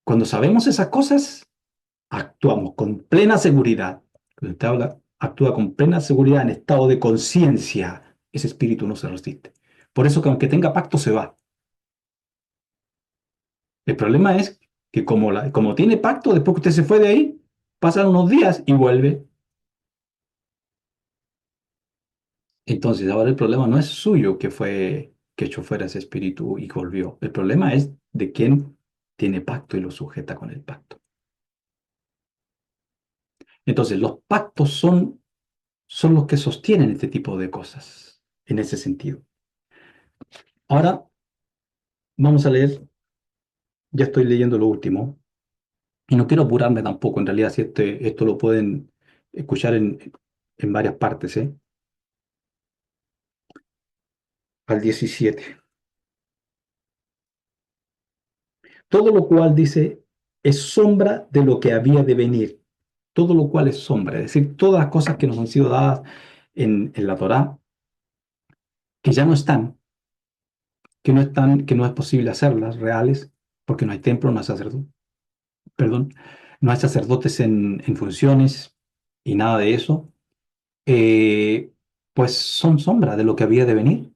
Cuando sabemos esas cosas, actuamos con plena seguridad. Cuando usted habla, actúa con plena seguridad en estado de conciencia. Ese espíritu no se resiste. Por eso que aunque tenga pacto, se va. El problema es que como tiene pacto, después que usted se fue de ahí, pasan unos días y vuelve. Entonces, ahora el problema no es suyo que echó fuera ese espíritu y volvió. El problema es de quien tiene pacto y lo sujeta con el pacto. Entonces, los pactos son los que sostienen este tipo de cosas, en ese sentido. Ahora vamos a leer, ya estoy leyendo lo último, y no quiero apurarme tampoco, en realidad, si esto lo pueden escuchar en varias partes, ¿eh? Al 17. Todo lo cual dice es sombra de lo que había de venir. Todo lo cual es sombra, es decir, todas las cosas que nos han sido dadas en la Torá, que ya no están, que no es posible hacerlas reales, porque no hay templo, no hay sacerdote, perdón, no hay sacerdotes en funciones y nada de eso, eh, pues son sombra de lo que había de venir.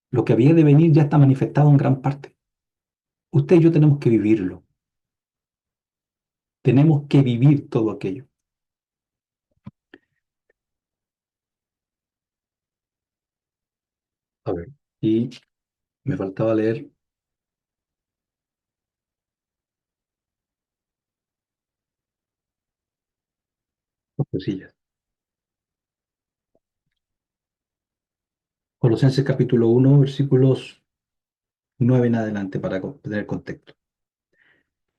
Lo que había de venir ya está manifestado en gran parte. Usted y yo tenemos que vivirlo. Tenemos que vivir todo aquello. A ver. Y me faltaba leer dos cosillas. Colosenses capítulo 1 versículos 9 en adelante para tener contexto.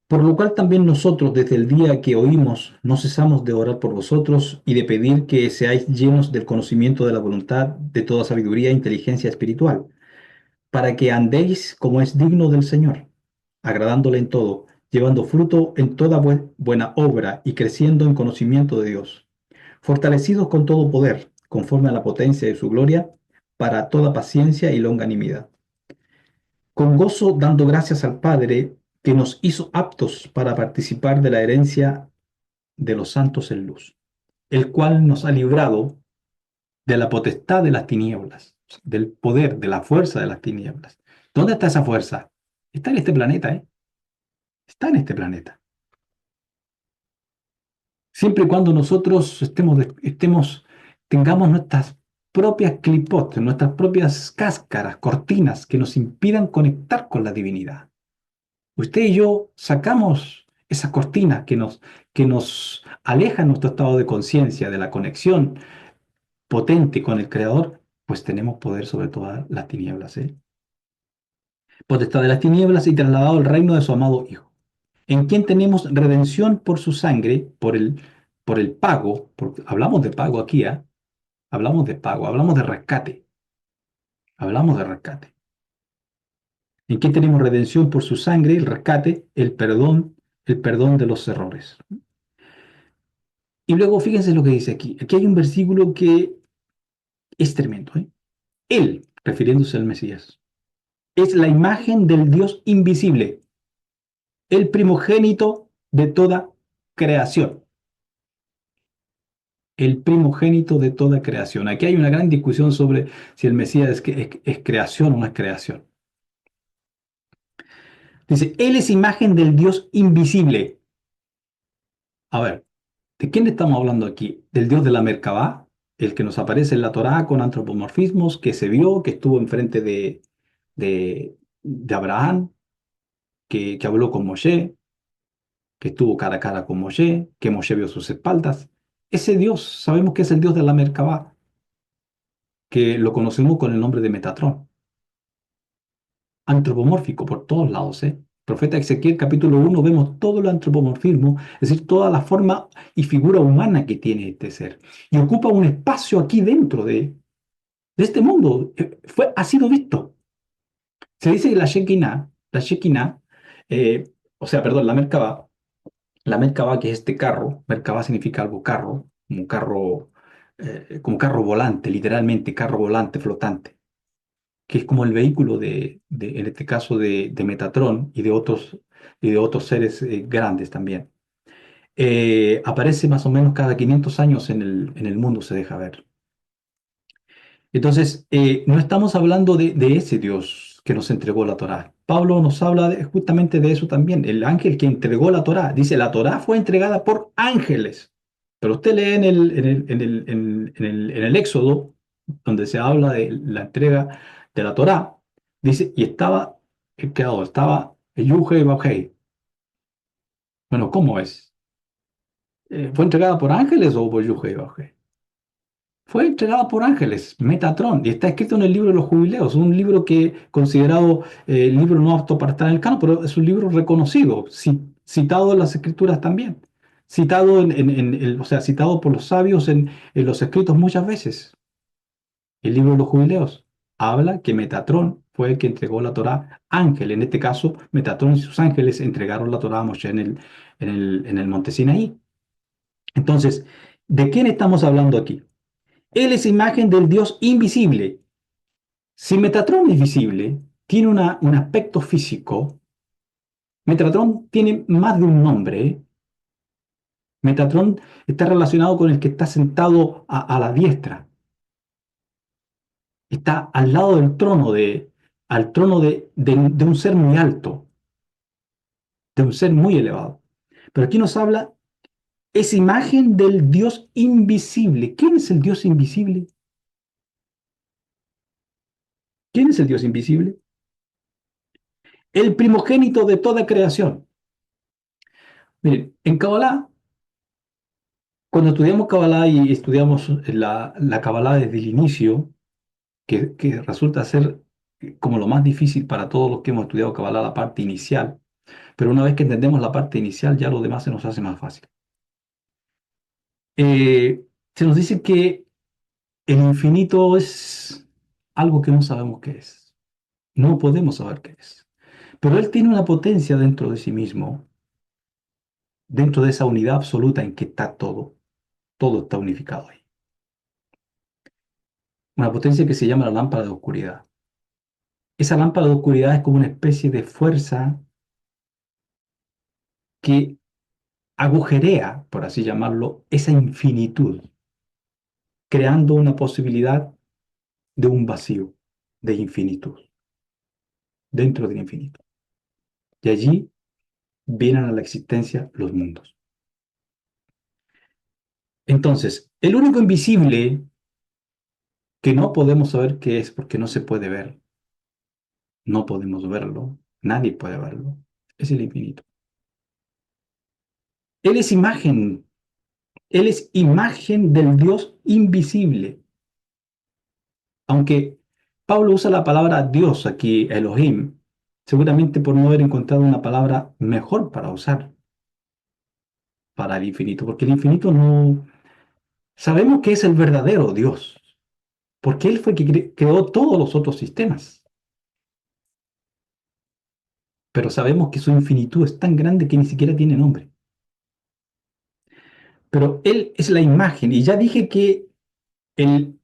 Por lo cual también nosotros, desde el día que oímos, no cesamos de orar por vosotros y de pedir que seáis llenos del conocimiento de la voluntad, de toda sabiduría e inteligencia espiritual, para que andéis como es digno del Señor, agradándole en todo, llevando fruto en toda buena obra y creciendo en conocimiento de Dios, fortalecidos con todo poder, conforme a la potencia de su gloria, para toda paciencia y longanimidad, con gozo dando gracias al Padre que nos hizo aptos para participar de la herencia de los santos en luz, el cual nos ha librado de la potestad de las tinieblas, del poder, de la fuerza de las tinieblas. ¿Dónde está esa fuerza? Está en este planeta, ¿eh? Está en este planeta. Siempre y cuando nosotros tengamos nuestras propias clipotes, nuestras propias cáscaras, cortinas que nos impidan conectar con la divinidad. Usted y yo sacamos esas cortinas que nos alejan nuestro estado de conciencia de la conexión potente con el Creador, pues tenemos poder sobre todas las tinieblas, ¿eh? Potestad de las tinieblas y trasladado al reino de su amado Hijo, en quien tenemos redención por su sangre, por el pago, porque hablamos de pago aquí, ¿ah? Hablamos de pago, hablamos de rescate. ¿En quien tenemos redención por su sangre, el rescate, el perdón de los errores? Y luego fíjense lo que dice aquí. Aquí hay un versículo que es tremendo, ¿eh? Él, refiriéndose al Mesías, es la imagen del Dios invisible, el primogénito de toda creación. El primogénito de toda creación. Aquí hay una gran discusión sobre si el Mesías es creación o no es creación. Dice, Él es imagen del Dios invisible. A ver, ¿de quién estamos hablando aquí? ¿Del Dios de la Merkabah? El que nos aparece en la Torá con antropomorfismos, que se vio, que estuvo enfrente de Abraham, que habló con Moshe, que estuvo cara a cara con Moshe, que Moshe vio sus espaldas. Ese Dios, sabemos que es el Dios de la Merkabah, que lo conocemos con el nombre de Metatrón. Antropomórfico por todos lados, ¿eh? Profeta Ezequiel capítulo 1 vemos todo el antropomorfismo, es decir, toda la forma y figura humana que tiene este ser. Y ocupa un espacio aquí dentro de este mundo. Ha sido visto. Se dice que la Shekinah, eh, o sea, perdón, la Merkabah, que es este carro, Merkabah significa algo carro, como carro volante, literalmente, carro volante flotante, que es como el vehículo en este caso de Metatron y de otros. y de otros seres grandes también. Aparece más o menos cada 500 años en el mundo, se deja ver. Entonces, no estamos hablando de ese Dios que nos entregó la Torá. Pablo nos habla justamente de eso también. El ángel que entregó la Torá. Dice, la Torá fue entregada por ángeles. Pero usted lee en el Éxodo, donde se habla de la entrega de la Torá, dice, y estaba el creador, estaba Yuhe y Bajei. Bueno, ¿cómo es? ¿Fue entregada por ángeles o por Yuhe y Bajei? Fue entregado por ángeles, Metatron, y está escrito en el libro de los jubileos, un libro que considerado el libro no apto para estar en el canon, pero es un libro reconocido, citado en las escrituras también, citado o sea, citado por los sabios en los escritos muchas veces. El libro de los jubileos habla que Metatron fue el que entregó la Torá ángel, en este caso Metatron y sus ángeles entregaron la Torá a Moshe en el monte Sinaí. Entonces, ¿de quién estamos hablando aquí? Él es imagen del Dios invisible. Si Metatron es visible, tiene un aspecto físico. Metatron tiene más de un nombre. Metatron está relacionado con el que está sentado a la diestra. Está al lado del trono, al trono de un ser muy alto, de un ser muy elevado. Pero aquí nos habla, es imagen del Dios invisible. ¿Quién es el Dios invisible? ¿Quién es el Dios invisible? El primogénito de toda creación. Miren, en Kabbalah, cuando estudiamos Kabbalah y estudiamos la Kabbalah desde el inicio, que resulta ser como lo más difícil para todos los que hemos estudiado Kabbalah, la parte inicial, pero una vez que entendemos la parte inicial, ya lo demás se nos hace más fácil. Se nos dice que el infinito es algo que no sabemos qué es, no podemos saber qué es, pero Él tiene una potencia dentro de sí mismo, dentro de esa unidad absoluta en que está todo, todo está unificado ahí. Una potencia que se llama la lámpara de oscuridad. Esa lámpara de oscuridad es como una especie de fuerza que agujerea, por así llamarlo, esa infinitud, creando una posibilidad de un vacío, de infinitud, dentro del infinito. Y allí vienen a la existencia los mundos. Entonces, el único invisible que no podemos saber qué es porque no se puede ver, no podemos verlo, nadie puede verlo, es el infinito. Él es imagen, Él es imagen del Dios invisible. Aunque Pablo usa la palabra Dios aquí, Elohim, seguramente por no haber encontrado una palabra mejor para usar para el infinito, porque el infinito no... Sabemos que es el verdadero Dios, porque Él fue quien creó todos los otros sistemas, pero sabemos que su infinitud es tan grande que ni siquiera tiene nombre. Pero Él es la imagen, y ya dije que el,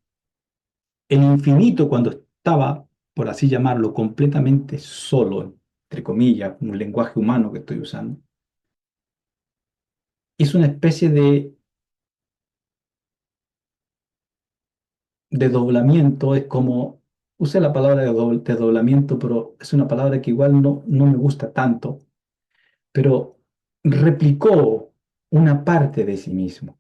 el infinito, cuando estaba, por así llamarlo, completamente solo, entre comillas, un lenguaje humano que estoy usando, es una especie de doblamiento, es como, usé la palabra de doblamiento, pero es una palabra que igual no me gusta tanto, pero replicó una parte de sí mismo.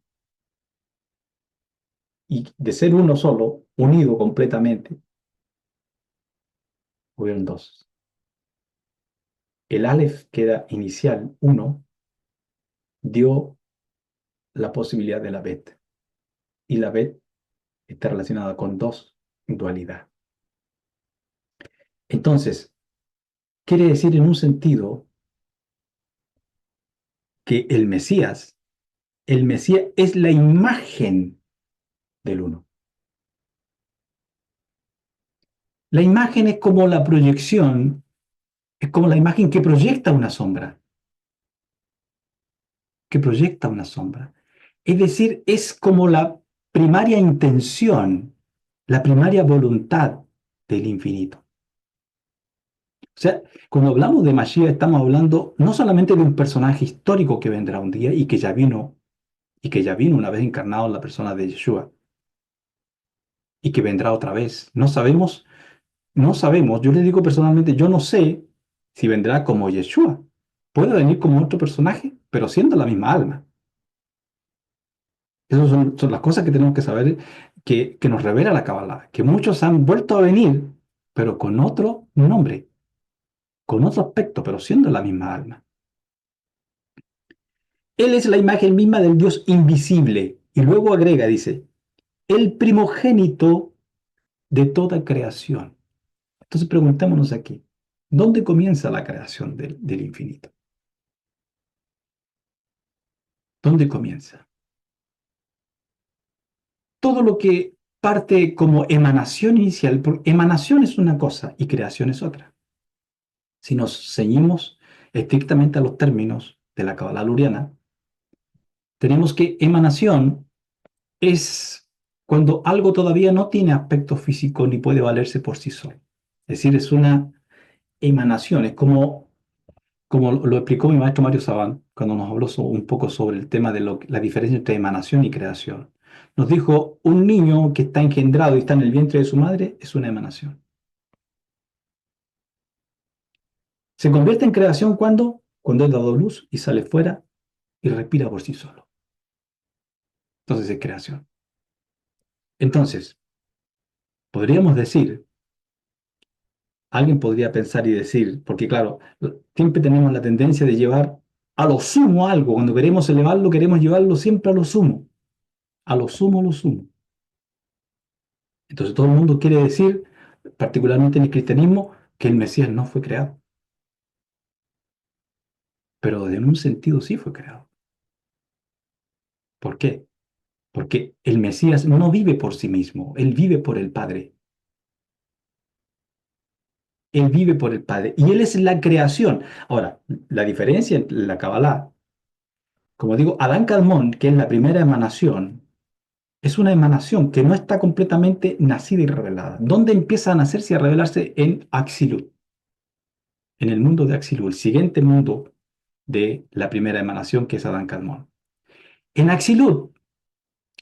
Y de ser uno solo, unido completamente, hubieron dos. El Aleph, que era inicial, uno, dio la posibilidad de la Bet. Y la Bet está relacionada con dos, dualidad. Entonces, quiere decir en un sentido que el Mesías es la imagen del uno. La imagen es como la proyección, es como la imagen que proyecta una sombra, que proyecta una sombra. Es decir, es como la primaria intención, la primaria voluntad del infinito. O sea, cuando hablamos de Mashiach estamos hablando no solamente de un personaje histórico que vendrá un día y que ya vino una vez encarnado en la persona de Yeshua y que vendrá otra vez. No sabemos, yo le digo personalmente, yo no sé si vendrá como Yeshua. Puede venir como otro personaje, pero siendo la misma alma. Esas son las cosas que tenemos que saber, que nos revela la Kabbalah, que muchos han vuelto a venir, pero con otro nombre, con otro aspecto, pero siendo la misma alma. Él es la imagen misma del Dios invisible. Y luego agrega, dice, el primogénito de toda creación. Entonces preguntémonos aquí, ¿dónde comienza la creación del infinito? ¿Dónde comienza? Todo lo que parte como emanación inicial, porque emanación es una cosa y creación es otra. Si nos ceñimos estrictamente a los términos de la Kabbalah luriana, tenemos que emanación es cuando algo todavía no tiene aspecto físico ni puede valerse por sí solo. Es decir, es una emanación, es como lo explicó mi maestro Mario Sabán cuando nos habló un poco sobre el tema de la diferencia entre emanación y creación. Nos dijo, un niño que está engendrado y está en el vientre de su madre es una emanación. Se convierte en creación cuando es dado luz y sale fuera y respira por sí solo. Entonces es creación. Entonces, podríamos decir, alguien podría pensar y decir, porque claro, siempre tenemos la tendencia de llevar a lo sumo algo. Cuando queremos elevarlo, queremos llevarlo siempre a lo sumo. A lo sumo, lo sumo. Entonces todo el mundo quiere decir, particularmente en el cristianismo, que el Mesías no fue creado. Pero en un sentido sí fue creado. ¿Por qué? Porque el Mesías no vive por sí mismo, él vive por el Padre. Él vive por el Padre y él es la creación. Ahora, la diferencia entre la Kabbalah, como digo, Adán Kadmón, que es la primera emanación, es una emanación que no está completamente nacida y revelada. ¿Dónde empieza a nacerse y a revelarse? En Axilut, en el mundo de Axilut, el siguiente mundo de la primera emanación que es Adán Kadmón. En Axilut,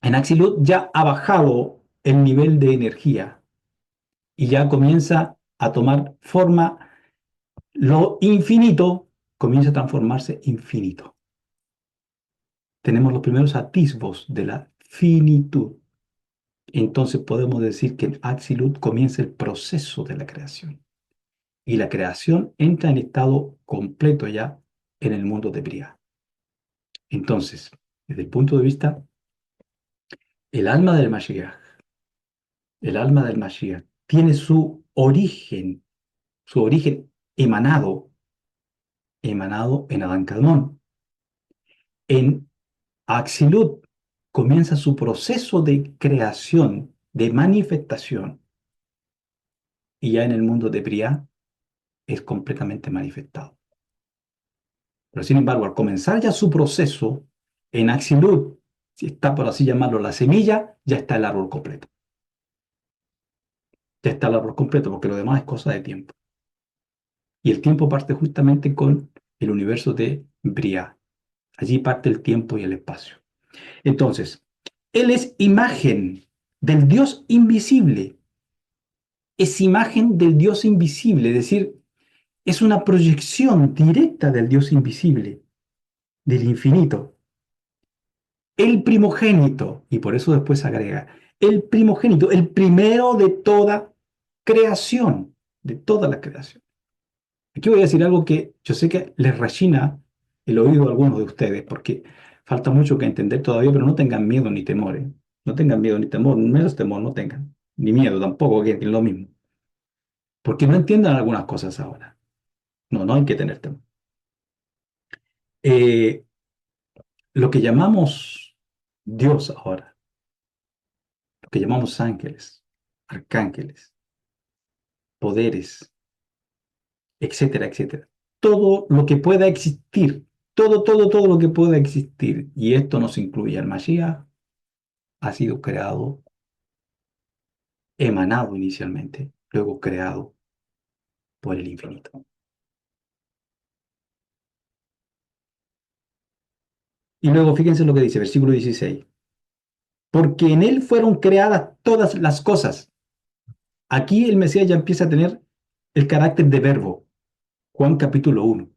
en Axilut ya ha bajado el nivel de energía y ya comienza a tomar forma. Lo infinito comienza a transformarse infinito. Tenemos los primeros atisbos de la finitud. Entonces podemos decir que en Axilut comienza el proceso de la creación. Y la creación entra en estado completo ya en el mundo de Briah. Entonces, desde el punto de vista, el alma del Mashiach, el alma del Mashiach, tiene su origen emanado en Adán Kadmón. En Axilut comienza su proceso de creación, de manifestación, y ya en el mundo de Briah es completamente manifestado. Pero sin embargo, al comenzar ya su proceso en Axilut, si está por así llamarlo la semilla, ya está el árbol completo. Ya está el árbol completo, porque lo demás es cosa de tiempo. Y el tiempo parte justamente con el universo de Briah. Allí parte el tiempo y el espacio. Entonces, Él es imagen del Dios invisible, es imagen del Dios invisible, es decir, es una proyección directa del Dios invisible, del infinito. El primogénito, y por eso después agrega, el primogénito, el primero de toda creación, de toda la creación. Aquí voy a decir algo que yo sé que les rechina el oído a algunos de ustedes, porque falta mucho que entender todavía, pero no tengan miedo ni temor, ¿eh? No tengan miedo ni temor, menos temor no tengan, ni miedo tampoco, que es lo mismo. Porque no entiendan algunas cosas ahora. No, no hay que tener temor. Eh, lo que llamamos Dios ahora, lo que llamamos ángeles, arcángeles, poderes, etcétera, etcétera. Todo lo que pueda existir, todo lo que pueda existir, y esto nos incluye al Mashiach, ha sido creado, emanado inicialmente, luego creado, por el infinito. Y luego fíjense lo que dice, versículo 16. Porque en él fueron creadas todas las cosas. Aquí el Mesías ya empieza a tener el carácter de verbo. Juan capítulo 1.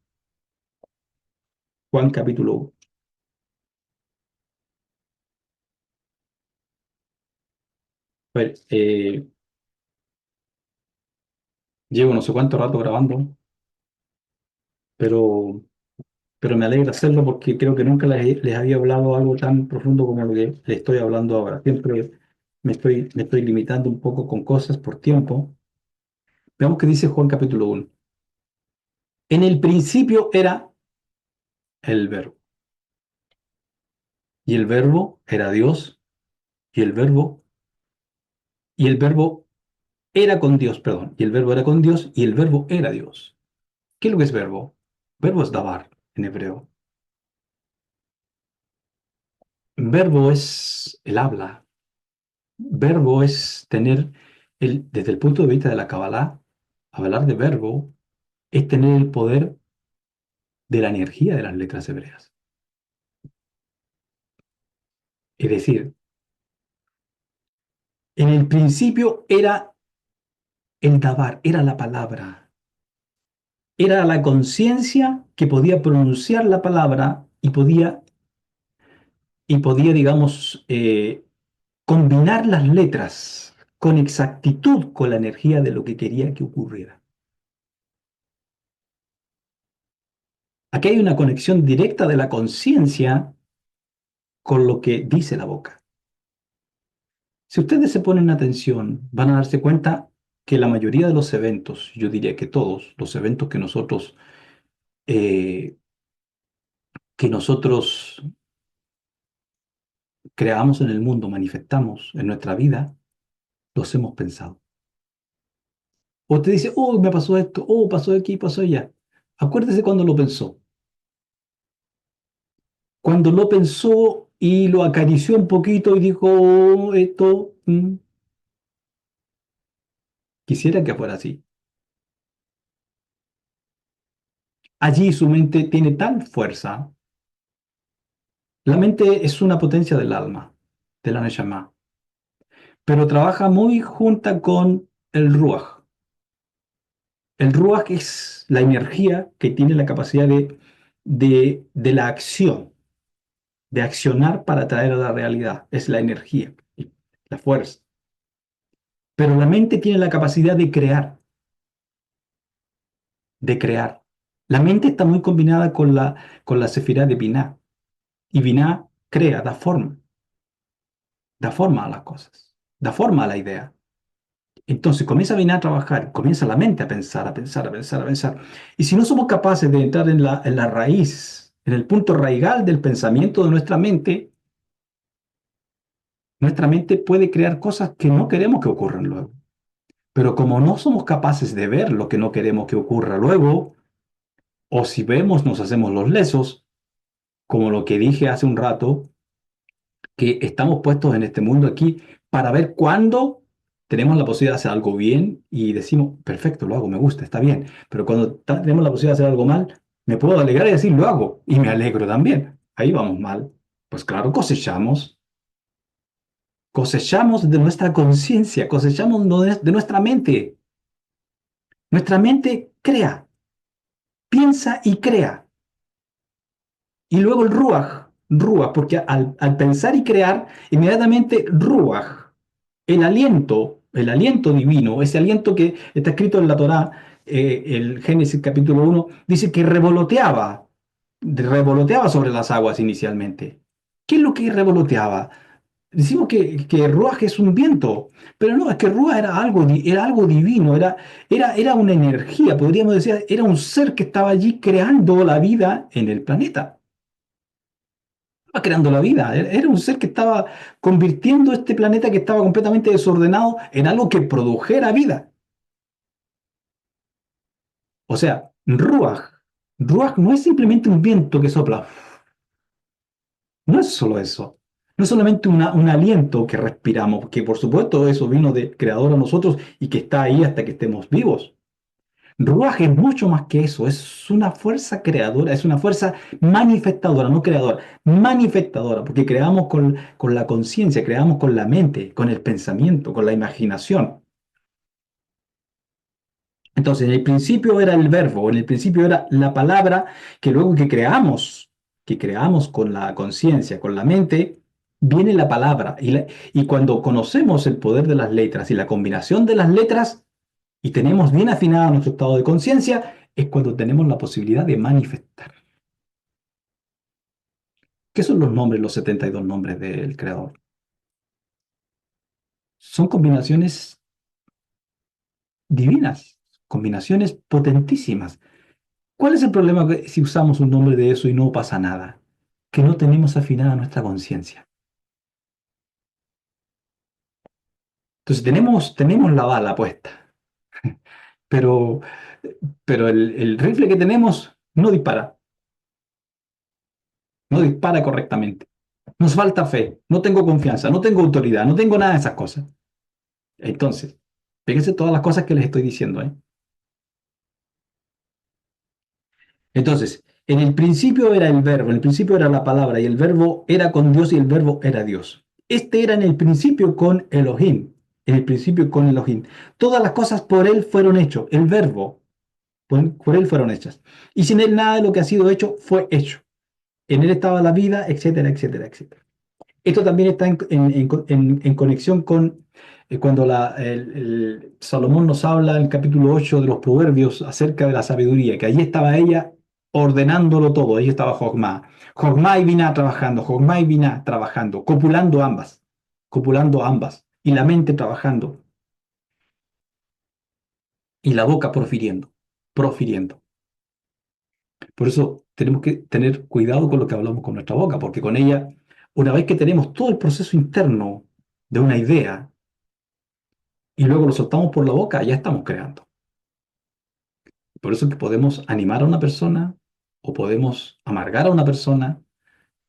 Juan capítulo 1. A ver, llevo no sé cuánto rato grabando, pero, pero me alegra hacerlo porque creo que nunca les había hablado algo tan profundo como lo que les estoy hablando ahora. Siempre me estoy limitando un poco con cosas por tiempo. Veamos qué dice Juan capítulo 1. En el principio era el verbo, y el verbo era Dios, y el verbo era con Dios, perdón, y el verbo era con Dios, y el verbo era Dios. ¿Qué es lo que es verbo? Verbo es dabar en hebreo. Verbo es el habla. Verbo es tener, desde el punto de vista de la Kabbalah, hablar de verbo es tener el poder de la energía de las letras hebreas. Es decir, en el principio era el dabar, era la palabra, era la conciencia que podía pronunciar la palabra y podía, digamos, combinar las letras con exactitud con la energía de lo que quería que ocurriera. Aquí hay una conexión directa de la conciencia con lo que dice la boca. Si ustedes se ponen atención, van a darse cuenta que la mayoría de los eventos, yo diría que todos los eventos eh, que nosotros creamos en el mundo, manifestamos en nuestra vida, los hemos pensado. O te dice, oh, me pasó esto, oh, pasó aquí, pasó allá. Acuérdese cuando lo pensó. Cuando lo pensó y lo acarició un poquito y dijo, "Oh, esto, quisiera que fuera así". Allí su mente tiene tal fuerza. La mente es una potencia del alma, de la Neshama, pero trabaja muy junta con el Ruach. El Ruach es la energía que tiene la capacidad de la acción, de accionar para traer a la realidad. Es la energía, la fuerza. Pero la mente tiene la capacidad de crear, de crear. La mente está muy combinada con la sefirá de Binah. Y Binah crea, da forma a las cosas, da forma a la idea. Entonces comienza Binah a trabajar, comienza la mente a pensar, a pensar, a pensar, a pensar. Y si no somos capaces de entrar en la raíz, en el punto raigal del pensamiento de nuestra mente puede crear cosas que no queremos que ocurran luego. Pero como no somos capaces de ver lo que no queremos que ocurra luego, o si vemos nos hacemos los lesos, como lo que dije hace un rato, que estamos puestos en este mundo aquí para ver cuándo tenemos la posibilidad de hacer algo bien y decimos, perfecto, lo hago, me gusta, está bien. Pero cuando tenemos la posibilidad de hacer algo mal, me puedo alegrar y decir, lo hago, y me alegro también. Ahí vamos mal. Pues claro, cosechamos de nuestra conciencia, cosechamos de nuestra mente. Nuestra mente crea, piensa y crea. Y luego el ruach, porque al pensar y crear, inmediatamente ruach, el aliento divino, ese aliento que está escrito en la Torá, el Génesis capítulo 1 dice que revoloteaba sobre las aguas inicialmente. ¿Qué es lo que revoloteaba? Decimos que ruach es un viento, pero no, es que ruach era algo divino, era una energía, podríamos decir, era un ser que estaba allí creando la vida en el planeta. Estaba creando la vida. Era un ser que estaba convirtiendo este planeta que estaba completamente desordenado en algo que produjera vida. O sea, Ruach no es simplemente un viento que sopla. No es solo eso. No es solamente un aliento que respiramos, que por supuesto eso vino de Creador a nosotros y que está ahí hasta que estemos vivos. Ruaj es mucho más que eso, es una fuerza creadora, es una fuerza manifestadora, no creadora, manifestadora, porque creamos con la conciencia, creamos con la mente, con el pensamiento, con la imaginación. Entonces, en el principio era el verbo, en el principio era la palabra que luego que creamos con la conciencia, con la mente, viene la palabra. Y cuando conocemos el poder de las letras y la combinación de las letras y tenemos bien afinado nuestro estado de conciencia, es cuando tenemos la posibilidad de manifestar. ¿Qué son los nombres, los 72 nombres del Creador? Son combinaciones divinas, combinaciones potentísimas. ¿Cuál es el problema si usamos un nombre de eso y no pasa nada? Que no tenemos afinada nuestra conciencia. Entonces tenemos la bala puesta, pero, pero el rifle que tenemos no dispara correctamente. Nos falta fe, no tengo confianza, no tengo autoridad, no tengo nada de esas cosas. Entonces, fíjense todas las cosas que les estoy diciendo, ¿eh? Entonces, en el principio era el verbo, en el principio era la palabra, y el verbo era con Dios y el verbo era Dios. Este era en el principio con Elohim, en el principio con Elohim. Todas las cosas por él fueron hechas, el verbo por él fueron hechas. Y sin él nada de lo que ha sido hecho fue hecho. En él estaba la vida, etcétera, etcétera, etcétera. Esto también está en conexión con cuando Salomón nos habla en el capítulo 8 de los Proverbios acerca de la sabiduría, que allí estaba ella ordenándolo todo, ahí estaba Jogma. Jogma y Binah trabajando, Jogma y Binah trabajando, copulando ambas, y la mente trabajando, y la boca profiriendo, profiriendo. Por eso tenemos que tener cuidado con lo que hablamos con nuestra boca, porque con ella, una vez que tenemos todo el proceso interno de una idea, y luego lo soltamos por la boca, ya estamos creando. Por eso es que podemos animar a una persona o podemos amargar a una persona,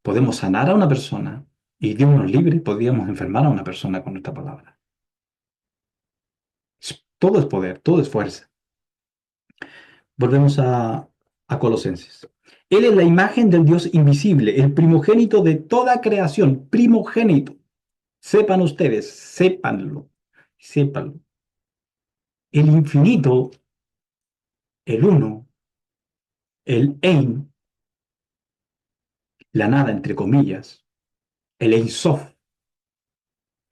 podemos sanar a una persona y Dios nos libre, podríamos enfermar a una persona con nuestra palabra. Todo es poder, todo es fuerza. Volvemos a Colosenses. Él es la imagen del Dios invisible, el primogénito de toda creación, primogénito. Sepan ustedes, sépanlo, sépanlo. El infinito, el uno, el Ein, la nada, entre comillas, el Ein Sof,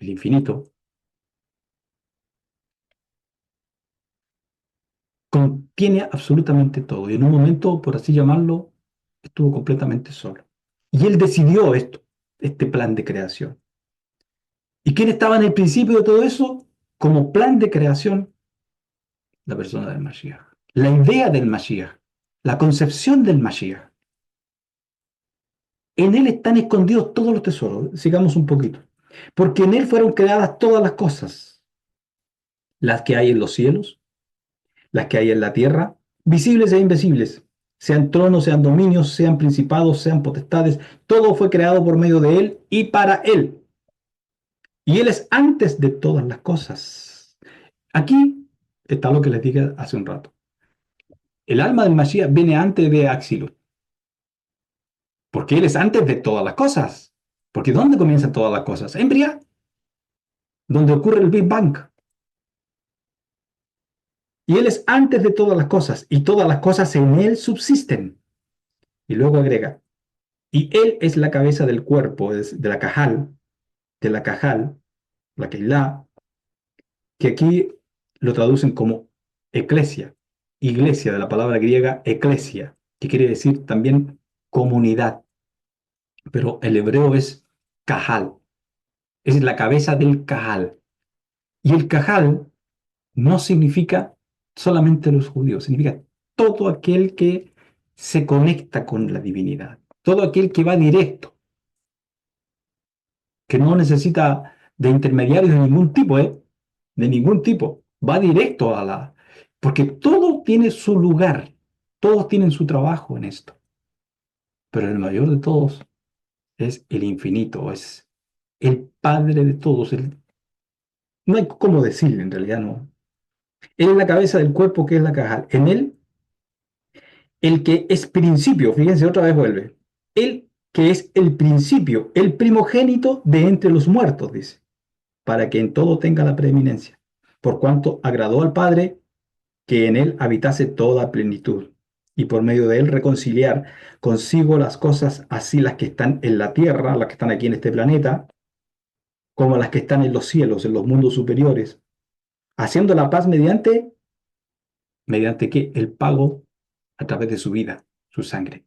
el infinito, contiene absolutamente todo. Y en un momento, por así llamarlo, estuvo completamente solo. Y él decidió esto, este plan de creación. ¿Y quién estaba en el principio de todo eso? Como plan de creación, la persona del Mashiach. La idea del Mashiach, la concepción del Mashiach. En él están escondidos todos los tesoros. Sigamos un poquito. Porque en él fueron creadas todas las cosas, las que hay en los cielos, las que hay en la tierra, visibles e invisibles, sean tronos, sean dominios, sean principados, sean potestades, todo fue creado por medio de Él y para Él. Y Él es antes de todas las cosas. Aquí está lo que les dije hace un rato. El alma del Mashiach viene antes de Axilo, porque Él es antes de todas las cosas. Porque ¿dónde comienzan todas las cosas? En Briah, donde ocurre el Big Bang. Y Él es antes de todas las cosas, y todas las cosas en Él subsisten. Y luego agrega, y él es la cabeza del cuerpo, es de la Keilah, que aquí lo traducen como eclesia, iglesia, de la palabra griega eclesia, que quiere decir también comunidad, pero el hebreo es Kahal, es la cabeza del Kahal. Y el Kahal no significa solamente los judíos, significa todo aquel que se conecta con la divinidad, todo aquel que va directo, que no necesita de intermediarios de ningún tipo, ¿eh? De ningún tipo. Va directo a la... Porque todo tiene su lugar, todos tienen su trabajo en esto, pero el mayor de todos es el infinito, es el Padre de todos. No hay cómo decirle, en realidad no. Él es la cabeza del cuerpo que es la caja. En él, el que es principio, fíjense, otra vez vuelve. Él que es el principio, el primogénito de entre los muertos, dice, para que en todo tenga la preeminencia, por cuanto agradó al Padre que en él habitase toda plenitud, y por medio de él reconciliar consigo las cosas, así las que están en la tierra, las que están aquí en este planeta, como las que están en los cielos, en los mundos superiores, haciendo la paz mediante qué? El pago a través de su vida, su sangre.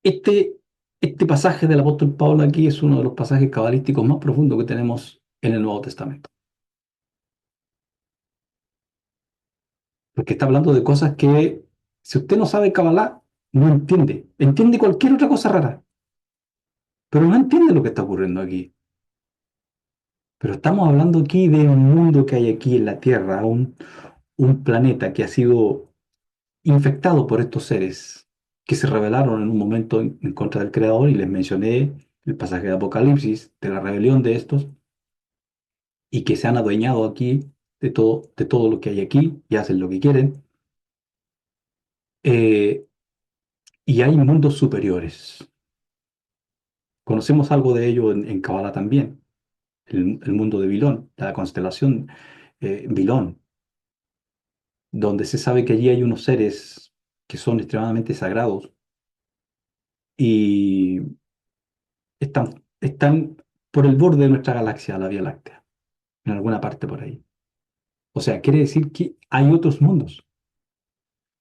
Este, este pasaje del apóstol Pablo aquí es uno de los pasajes cabalísticos más profundos que tenemos en el Nuevo Testamento, porque está hablando de cosas que si usted no sabe Kabbalah, no entiende. Entiende cualquier otra cosa rara, pero no entiende lo que está ocurriendo aquí. Pero estamos hablando aquí de un mundo que hay aquí en la Tierra, un planeta que ha sido infectado por estos seres que se rebelaron en un momento en contra del Creador, y les mencioné el pasaje de Apocalipsis, de la rebelión de estos, y que se han adueñado aquí de todo lo que hay aquí y hacen lo que quieren. Eh, y hay mundos superiores. Conocemos algo de ello en Kabbalah también, el mundo de Vilón, la constelación Vilón, donde se sabe que allí hay unos seres que son extremadamente sagrados y están por el borde de nuestra galaxia, la Vía Láctea, en alguna parte por ahí. O sea, quiere decir que hay otros mundos.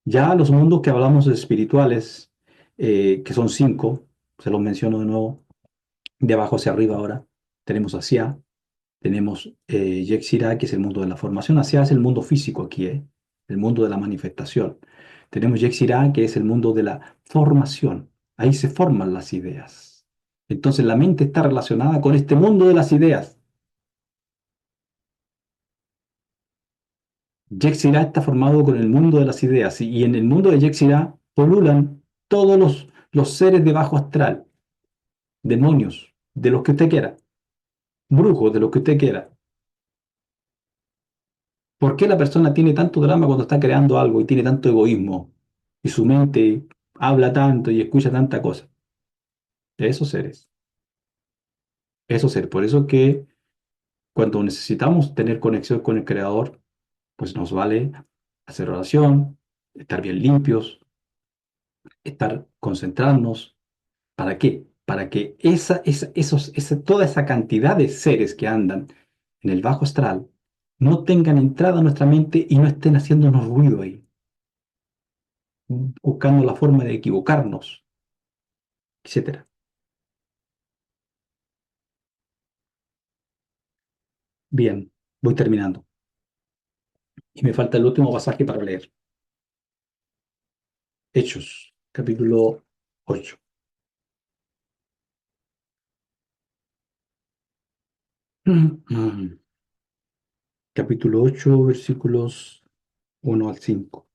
Ya los mundos que hablamos espirituales, que son cinco, se los menciono de nuevo, de abajo hacia arriba ahora, tenemos Asia, tenemos Yexirah, que es el mundo de la formación. Asia es el mundo físico aquí, el mundo de la manifestación. Tenemos Yexirah, que es el mundo de la formación. Ahí se forman las ideas. Entonces la mente está relacionada con este mundo de las ideas. Yexirah está formado con el mundo de las ideas y en el mundo de Yexirah pululan todos los seres de bajo astral, demonios, de los que usted quiera, brujos, de los que usted quiera. ¿Por qué la persona tiene tanto drama cuando está creando algo y tiene tanto egoísmo? Y su mente habla tanto y escucha tanta cosa. De esos seres. Esos seres. Por eso que cuando necesitamos tener conexión con el Creador, pues nos vale hacer oración, estar bien limpios, estar concentrarnos. ¿Para qué? Para que toda esa cantidad de seres que andan en el bajo astral no tengan entrada a nuestra mente y no estén haciéndonos ruido ahí, buscando la forma de equivocarnos, etcétera. Bien, voy terminando. Y me falta el último pasaje para leer. Hechos, capítulo 8. Capítulo 8, versículos 1 al 5.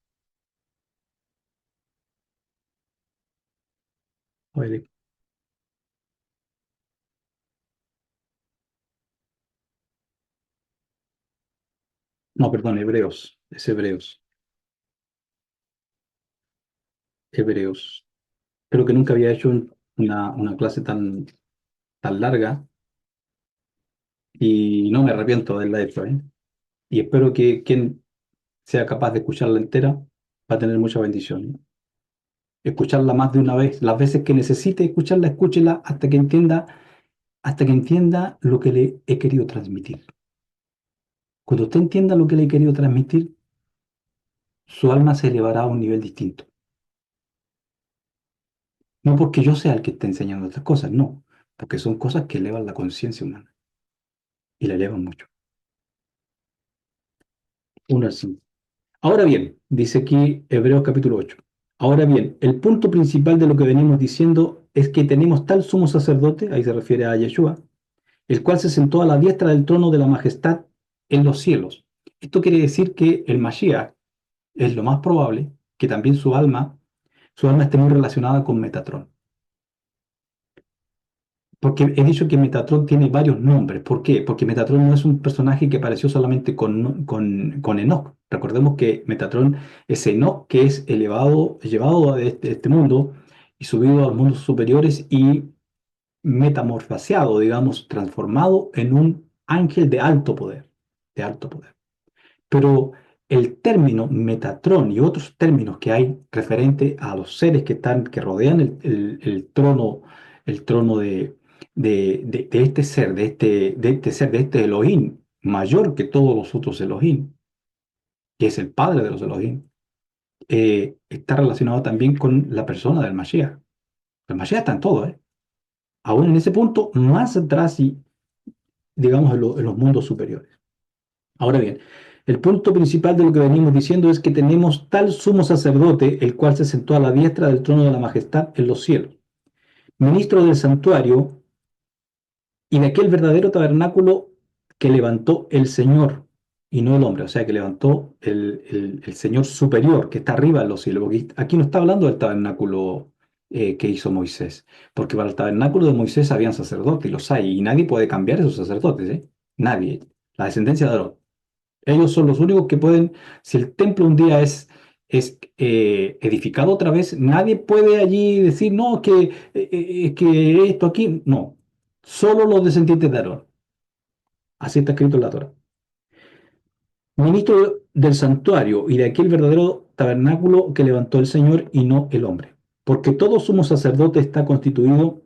A ver, no, perdón, Hebreos. Es Hebreos. Hebreos. Creo que nunca había hecho una clase tan larga y no me arrepiento de haberla hecho, ¿eh? Y espero que quien sea capaz de escucharla entera va a tener mucha bendición, ¿eh? Escucharla más de una vez, las veces que necesite escucharla, escúchela hasta que entienda lo que le he querido transmitir. Cuando usted entienda lo que le he querido transmitir, su alma se elevará a un nivel distinto. No porque yo sea el que esté enseñando estas cosas, no, porque son cosas que elevan la conciencia humana y la elevan mucho. Uno así. Ahora bien, dice aquí Hebreos capítulo 8. Ahora bien, el punto principal de lo que venimos diciendo es que tenemos tal sumo sacerdote, ahí se refiere a Yeshua, el cual se sentó a la diestra del trono de la majestad en los cielos. Esto quiere decir que el Mashiach es lo más probable que también su alma esté muy relacionada con Metatron. Porque he dicho que Metatron tiene varios nombres. ¿Por qué? Porque Metatron no es un personaje que apareció solamente con Enoch. Recordemos que Metatron es Enoch, que es elevado, llevado a este mundo y subido a los mundos superiores y metamorfoseado, digamos, transformado en un ángel de alto poder, de alto poder. Pero el término Metatron y otros términos que hay referente a los seres que rodean el trono de este ser, de este ser, de este Elohim, mayor que todos los otros Elohim, que es el padre de los Elohim, está relacionado también con la persona del Mashiach. El Mashiach está en todo, ¿eh? Aún en ese punto, más atrás y, digamos, en los mundos superiores. Ahora bien, el punto principal de lo que venimos diciendo es que tenemos tal sumo sacerdote, el cual se sentó a la diestra del trono de la majestad en los cielos, ministro del santuario y de aquel verdadero tabernáculo que levantó el Señor y no el hombre, o sea, que levantó el Señor superior que está arriba en los cielos. Porque aquí no está hablando del tabernáculo que hizo Moisés, porque para el tabernáculo de Moisés habían sacerdotes y los hay, y nadie puede cambiar esos sacerdotes, ¿eh? Nadie. La descendencia de Aarón. Ellos son los únicos que pueden, si el templo un día es edificado otra vez, nadie puede allí decir, no, que esto aquí, no, solo los descendientes de Aarón. Así está escrito en la Torah. Ministro del santuario y de aquel verdadero tabernáculo que levantó el Señor y no el hombre. Porque todo sumo sacerdote está constituido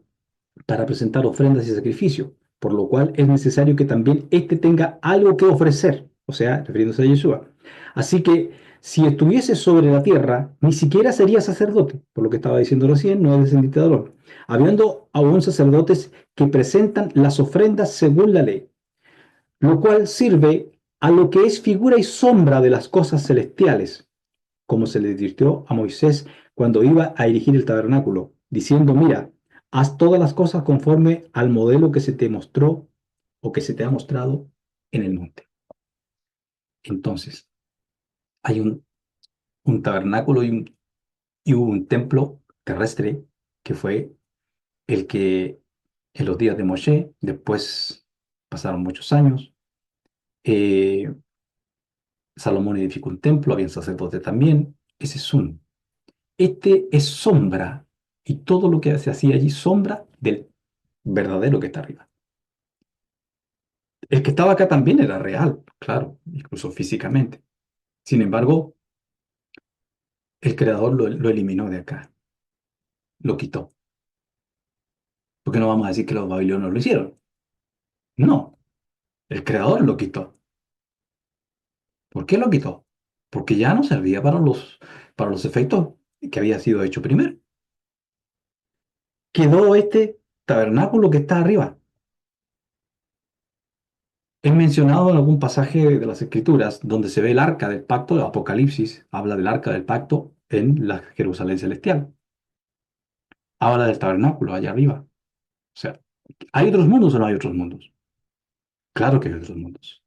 para presentar ofrendas y sacrificios, por lo cual es necesario que también éste tenga algo que ofrecer, o sea, refiriéndose a Yeshua. Así que si estuviese sobre la tierra, ni siquiera sería sacerdote, por lo que estaba diciendo recién, no es descendiente de Aarón, habiendo aún sacerdotes que presentan las ofrendas según la ley, lo cual sirve a lo que es figura y sombra de las cosas celestiales, como se le advirtió a Moisés cuando iba a erigir el tabernáculo, diciendo, mira, haz todas las cosas conforme al modelo que se te mostró o que se te ha mostrado en el monte. Entonces, hay un tabernáculo y hubo un templo terrestre que fue el que en los días de Moshe, después pasaron muchos años, eh, Salomón edificó un templo, había un sacerdote también, ese es uno. Este es sombra y todo lo que se hacía allí sombra del verdadero que está arriba. El que estaba acá también era real, claro, incluso físicamente. Sin embargo, el creador lo eliminó de acá, lo quitó. Porque no vamos a decir que los babilonios lo hicieron. No, el creador lo quitó. ¿Por qué lo quitó? Porque ya no servía para los efectos que había sido hecho primero. Quedó este tabernáculo que está arriba. Es mencionado en algún pasaje de las Escrituras donde se ve el arca del pacto, el Apocalipsis habla del arca del pacto en la Jerusalén celestial. Habla del tabernáculo allá arriba. O sea, ¿hay otros mundos o no hay otros mundos? Claro que hay otros mundos.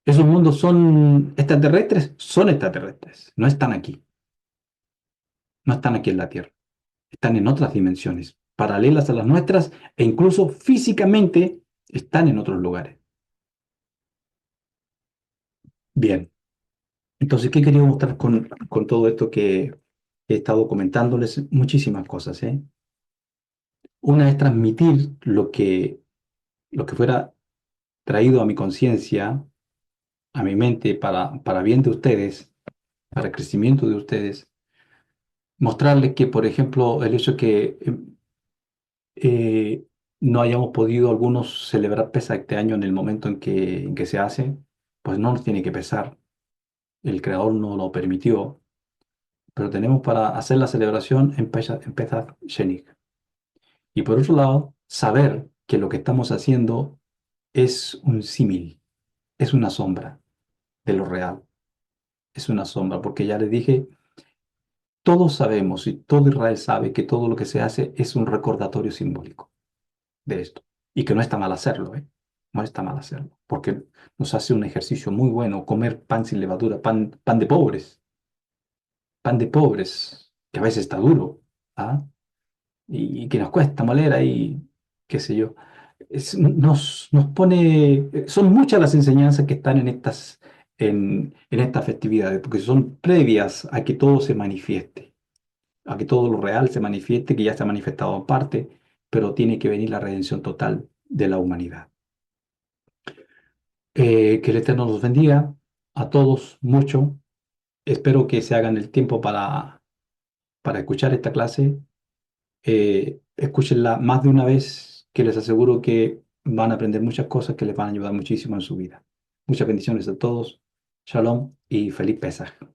¿Esos mundos son extraterrestres? Son extraterrestres. No están aquí. No están aquí en la Tierra. Están en otras dimensiones, paralelas a las nuestras e incluso físicamente están en otros lugares. Bien. Entonces, ¿qué quería mostrar con todo esto que he estado comentándoles? Muchísimas cosas, ¿eh? Una es transmitir lo que fuera traído a mi conciencia, a mi mente, para bien de ustedes, para el crecimiento de ustedes. Mostrarles que, por ejemplo, el hecho de que eh, no hayamos podido algunos celebrar Pesaj este año en el momento en que se hace, pues no nos tiene que pesar. El Creador no lo permitió, pero tenemos para hacer la celebración en Pesach Shenik. Y por otro lado, saber que lo que estamos haciendo es un símil, es una sombra de lo real, es una sombra, porque ya les dije, todos sabemos y todo Israel sabe que todo lo que se hace es un recordatorio simbólico de esto, y que no está mal hacerlo, ¿eh? No está mal hacerlo, porque nos hace un ejercicio muy bueno comer pan sin levadura, pan de pobres, que a veces está duro, ¿ah? Y que nos cuesta moler ahí. qué sé yo. Nos pone, son muchas las enseñanzas que están en estas festividades, porque son previas a que todo se manifieste, a que todo lo real se manifieste, que ya se ha manifestado en parte, pero tiene que venir la redención total de la humanidad. Que el Eterno nos bendiga a todos mucho. Espero que se hagan el tiempo para escuchar esta clase. Escúchenla más de una vez, que les aseguro que van a aprender muchas cosas que les van a ayudar muchísimo en su vida. Muchas bendiciones a todos. Shalom y feliz Pesaj.